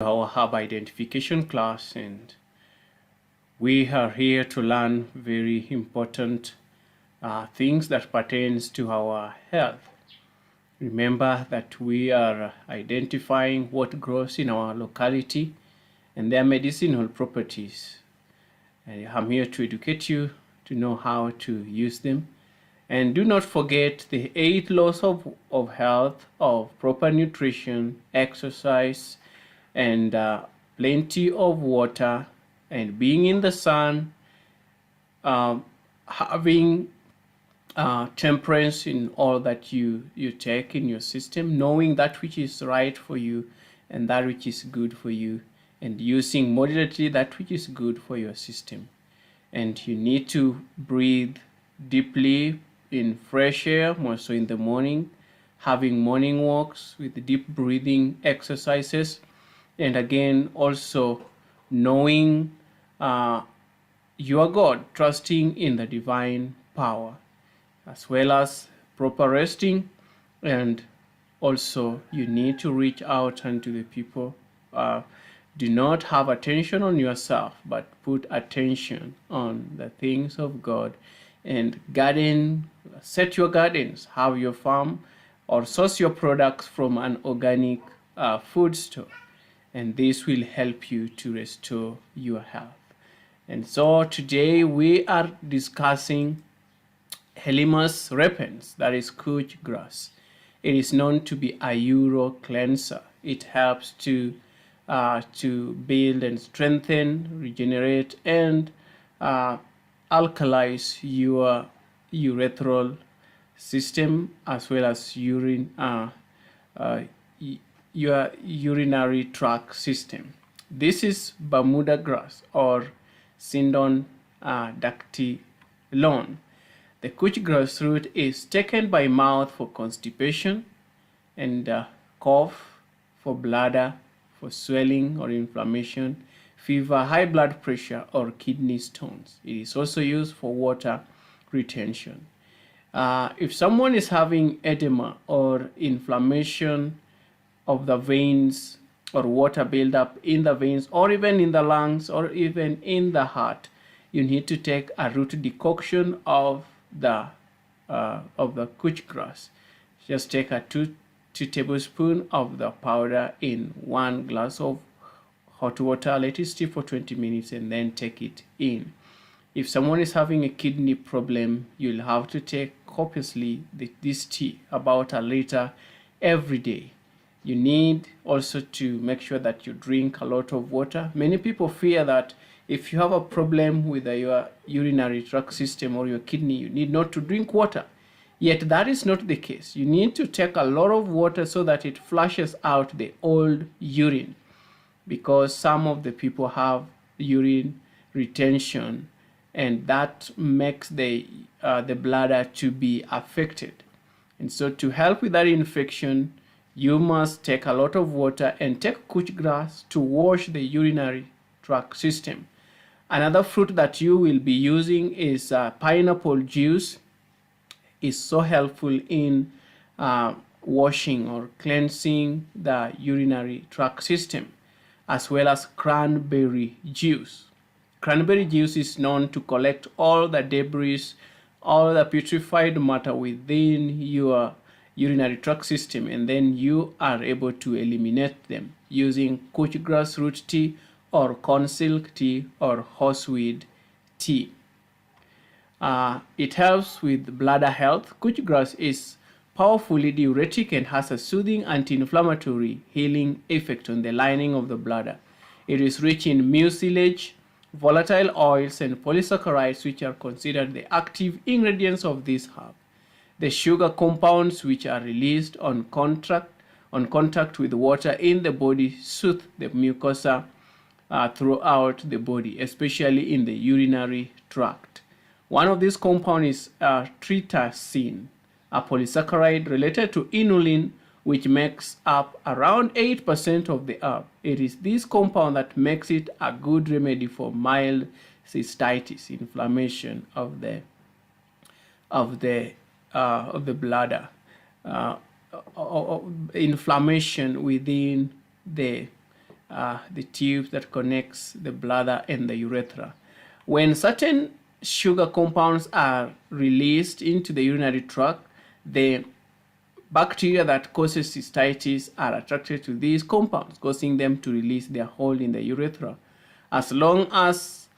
Our herb identification class, and we are here to learn very important things that pertains to our health. Remember that we are identifying what grows in our locality and their medicinal properties. And I'm here to educate you to know how to use them. And do not forget the 8 laws of health, of proper nutrition, exercise, and plenty of water, and being in the sun, having temperance in all that you take in your system, knowing that which is right for you and that which is good for you, and using moderately that which is good for your system. And you need to breathe deeply in fresh air, more so in the morning, having morning walks with deep breathing exercises, and again also knowing your God, trusting in the divine power, as well as proper resting. And also you need to reach out unto the people. Do not have attention on yourself, but put attention on the things of God. And garden, set your gardens, have your farm, or source your products from an organic food store. And this will help you to restore your health. And so today we are discussing Hellemus repens, that is couch grass. It is known to be a uro cleanser. It helps to build and strengthen, regenerate, and alkalize your urethral system, as well as your urinary tract system. This is Bermuda grass, or Sindon dactylon. The couch grass root is taken by mouth for constipation, and cough, for bladder, for swelling or inflammation, fever, high blood pressure, or kidney stones. It is also used for water retention. If someone is having edema or inflammation of the veins, or water buildup in the veins, or even in the lungs, or even in the heart, you need to take a root decoction of the couch grass. Just take a two tablespoons of the powder in 1 glass of hot water, let it steep for 20 minutes, and then take it in. If someone is having a kidney problem, you'll have to take copiously this tea, about a liter every day. You need also to make sure that you drink a lot of water. Many people fear that if you have a problem with your urinary tract system or your kidney, you need not to drink water. Yet that is not the case. You need to take a lot of water so that it flushes out the old urine, because some of the people have urine retention, and that makes the bladder to be affected. And so to help with that infection, you must take a lot of water and take couch grass to wash the urinary tract system. Another fruit that you will be using is pineapple juice. Is so helpful in washing or cleansing the urinary tract system, as well as cranberry juice. Cranberry juice is known to collect all the debris, all the putrefied matter within your urinary tract system, and then you are able to eliminate them using couch grass root tea, or corn silk tea, or horseweed tea. It helps with bladder health. Couch grass is powerfully diuretic and has a soothing anti-inflammatory healing effect on the lining of the bladder. It is rich in mucilage, volatile oils, and polysaccharides, which are considered the active ingredients of this herb. The sugar compounds which are released on contact with water in the body soothe the mucosa throughout the body, especially in the urinary tract. One of these compounds is tritacine, a polysaccharide related to inulin, which makes up around 8% of the herb. It is this compound that makes it a good remedy for mild cystitis, inflammation of the bladder, inflammation within the the tube that connects the bladder and the urethra. When certain sugar compounds are released into the urinary tract, the bacteria that causes cystitis are attracted to these compounds, causing them to release their hold in the urethra. As long as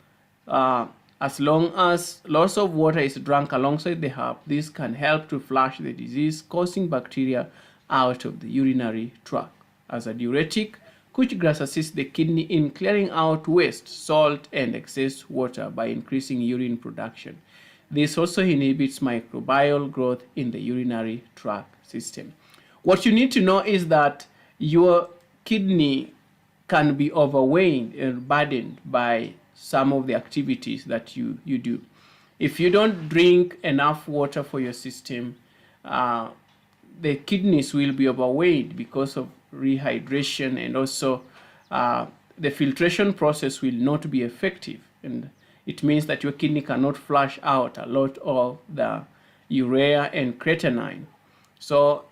lots of water is drunk alongside the herb, this can help to flush the disease-causing bacteria out of the urinary tract. As a diuretic, couch grass assists the kidney in clearing out waste, salt, and excess water by increasing urine production. This also inhibits microbial growth in the urinary tract system. What you need to know is that your kidney can be overweighted and burdened by some of the activities that you do. If you don't drink enough water for your system, the kidneys will be overweighted because of rehydration, and also the filtration process will not be effective, and it means that your kidney cannot flush out a lot of the urea and creatinine. So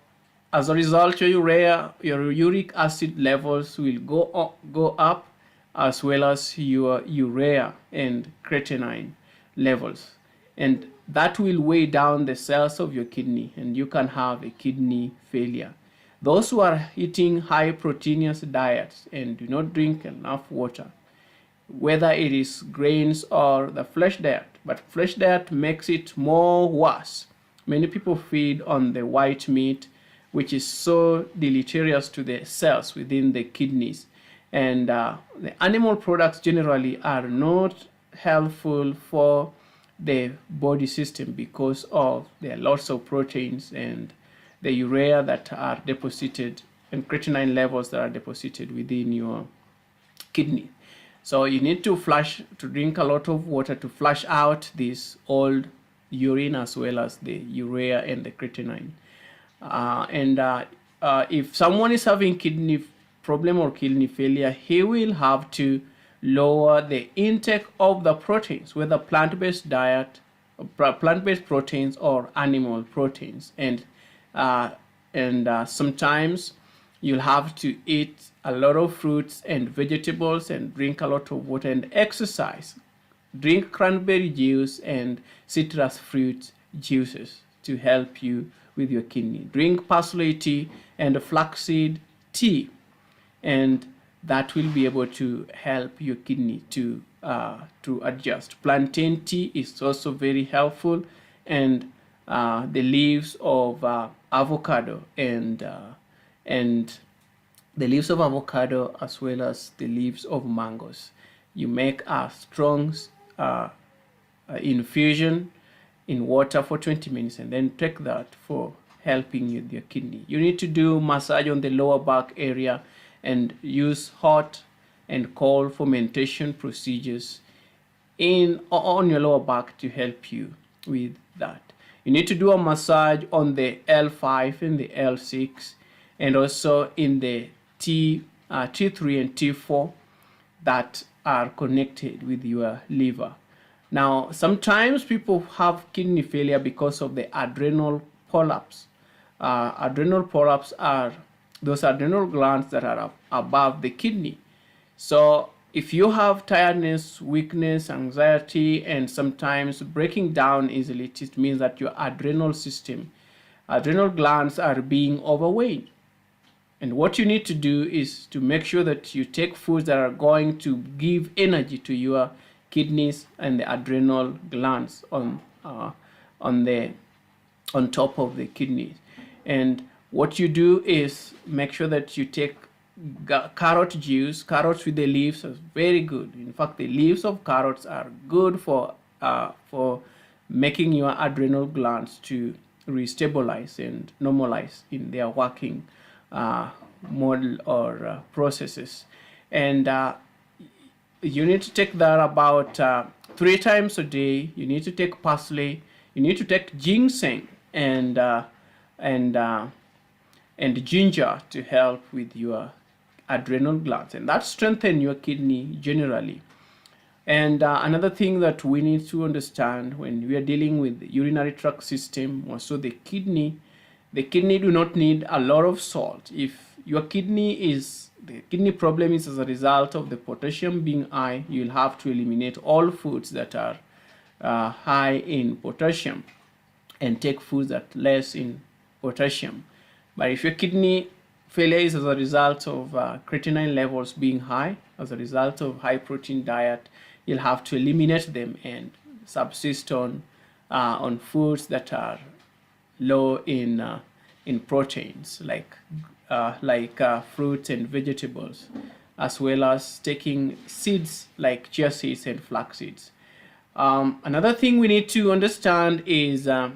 as a result, your uric acid levels will go up, as well as your urea and creatinine levels, and that will weigh down the cells of your kidney, and you can have a kidney failure. Those who are eating high proteinous diets and do not drink enough water, whether it is grains or the flesh diet, but flesh diet makes it more worse. Many people feed on the white meat, which is so deleterious to the cells within the kidneys. And the animal products generally are not helpful for the body system because of there are lots of proteins and the urea that are deposited and creatinine levels that are deposited within your kidney. So you need to drink a lot of water to flush out this old urine, as well as the urea and the creatinine. If someone is having kidney problem or kidney failure, he will have to lower the intake of the proteins, whether plant-based diet, plant-based proteins or animal proteins, and sometimes you'll have to eat a lot of fruits and vegetables and drink a lot of water and exercise. Drink cranberry juice and citrus fruit juices to help you with your kidney. Drink parsley tea and flaxseed tea, and that will be able to help your kidney to adjust. Plantain tea is also very helpful, and the leaves of avocado and the leaves of avocado, as well as the leaves of mangoes. You make a strong infusion in water for 20 minutes, and then take that for helping with your kidney. You need to do massage on the lower back area and use hot and cold fermentation procedures on your lower back to help you with that. You need to do a massage on the L5 and the L6, and also in the T3 and T4 that are connected with your liver. Now, sometimes people have kidney failure because of the adrenal polyps. Adrenal polyps are those adrenal glands that are above the kidney. So if you have tiredness, weakness, anxiety, and sometimes breaking down easily, it means that your adrenal glands are being overweight. And what you need to do is to make sure that you take foods that are going to give energy to your kidneys and the adrenal glands on top of the kidneys. And what you do is make sure that you take carrot juice. Carrots with the leaves are very good. In fact, the leaves of carrots are good for making your adrenal glands to restabilize and normalize in their working model or processes. And you need to take that about 3 times a day. You need to take parsley. You need to take ginseng and ginger to help with your adrenal glands, and that strengthens your kidney generally. And another thing that we need to understand when we are dealing with the urinary tract system, also the kidney do not need a lot of salt. If your the kidney problem is as a result of the potassium being high, you'll have to eliminate all foods that are high in potassium and take foods that are less in potassium. But if your kidney failure is as a result of creatinine levels being high, as a result of high protein diet, you'll have to eliminate them and subsist on foods that are low in proteins, like fruits and vegetables, as well as taking seeds like chia seeds and flax seeds. Another thing we need to understand is the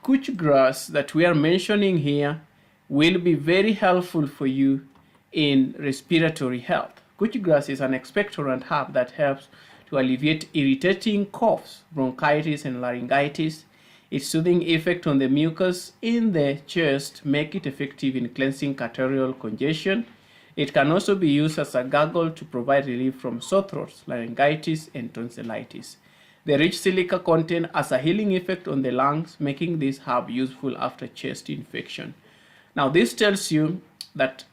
couch grass that we are mentioning here will be very helpful for you in respiratory health. Couch grass is an expectorant herb that helps to alleviate irritating coughs, bronchitis, and laryngitis. Its soothing effect on the mucus in the chest make it effective in cleansing arterial congestion. It can also be used as a gargle to provide relief from sore throats, laryngitis, and tonsillitis. The rich silica content has a healing effect on the lungs, making this herb useful after chest infection. Now, this tells you that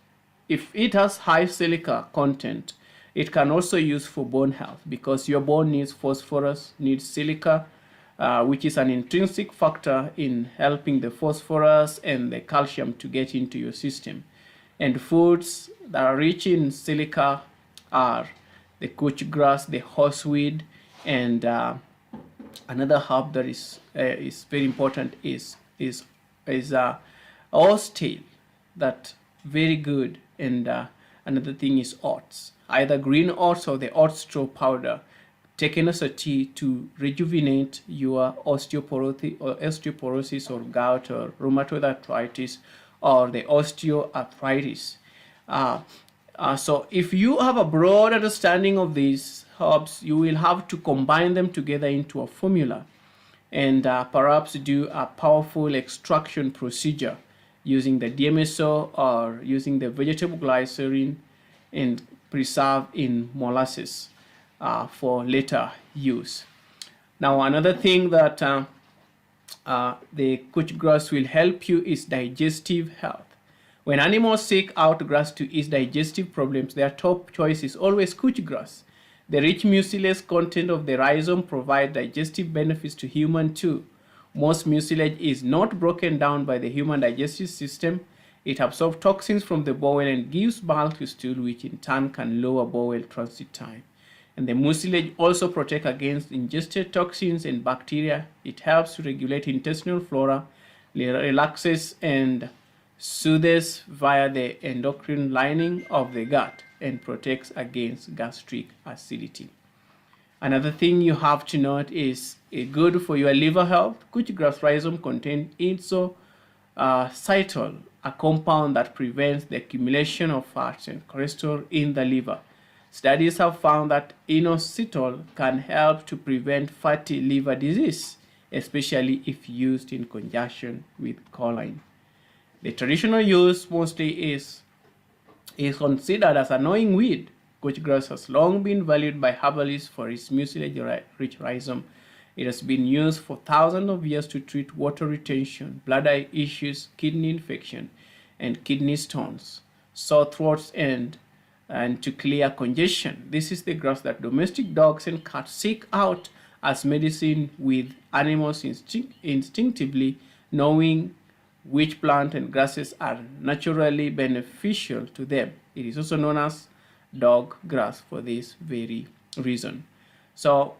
if it has high silica content, it can also use for bone health, because your bone needs phosphorus, needs silica, which is an intrinsic factor in helping the phosphorus and the calcium to get into your system. And foods that are rich in silica are the couch grass, the horseweed, and another herb that is very important is oxtail. That very good. And another thing is oats, either green oats or the oat straw powder, taken as a tea to rejuvenate your osteoporosis or gout or rheumatoid arthritis or the osteoarthritis. So if you have a broad understanding of these herbs, you will have to combine them together into a formula and perhaps do a powerful extraction procedure using the DMSO or using the vegetable glycerin and preserve in molasses for later use. Now, another thing that the couch grass will help you is digestive health. When animals seek out grass to ease digestive problems, their top choice is always couch grass. The rich mucilage content of the rhizome provides digestive benefits to humans too. Most mucilage is not broken down by the human digestive system. It absorbs toxins from the bowel and gives bulk to stool, which in turn can lower bowel transit time. And the mucilage also protects against ingested toxins and bacteria. It helps to regulate intestinal flora, relaxes and soothes via the endocrine lining of the gut, and protects against gastric acidity. Another thing you have to note is good for your liver health. Couch grass rhizome contains inositol, a compound that prevents the accumulation of fat and cholesterol in the liver. Studies have found that inositol can help to prevent fatty liver disease, especially if used in conjunction with choline. The traditional use mostly is considered as a gnawing weed. Couch grass has long been valued by herbalists for its mucilage-rich rhizome. It has been used for thousands of years to treat water retention, bladder issues, kidney infection, and kidney stones, sore throats, and to clear congestion. This is the grass that domestic dogs and cats seek out as medicine, with animals instinctively knowing which plant and grasses are naturally beneficial to them. It is also known as dog grass for this very reason. So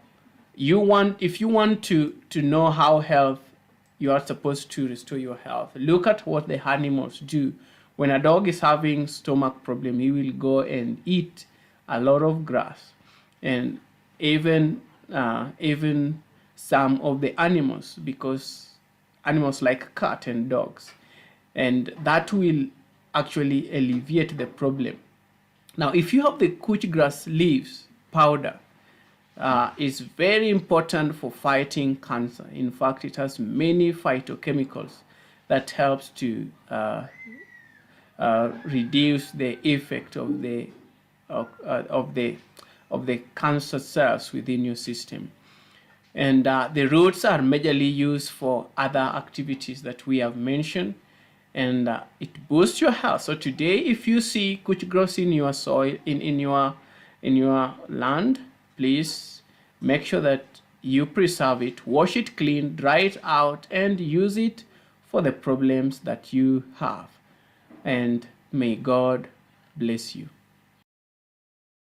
if you want to know how you are supposed to restore your health, look at what the animals do. When a dog is having stomach problem, he will go and eat a lot of grass, and even some of the animals, because animals like cat and dogs, and that will actually alleviate the problem. Now, if you have the couch grass leaves powder, it's very important for fighting cancer. In fact, it has many phytochemicals that helps to reduce the effect of the cancer cells within your system. And the roots are majorly used for other activities that we have mentioned. and it boosts your health. So today, if you see couch grass in your soil, in your land, please make sure that you preserve it, wash it clean, dry it out, and use it for the problems that you have. And may God bless you.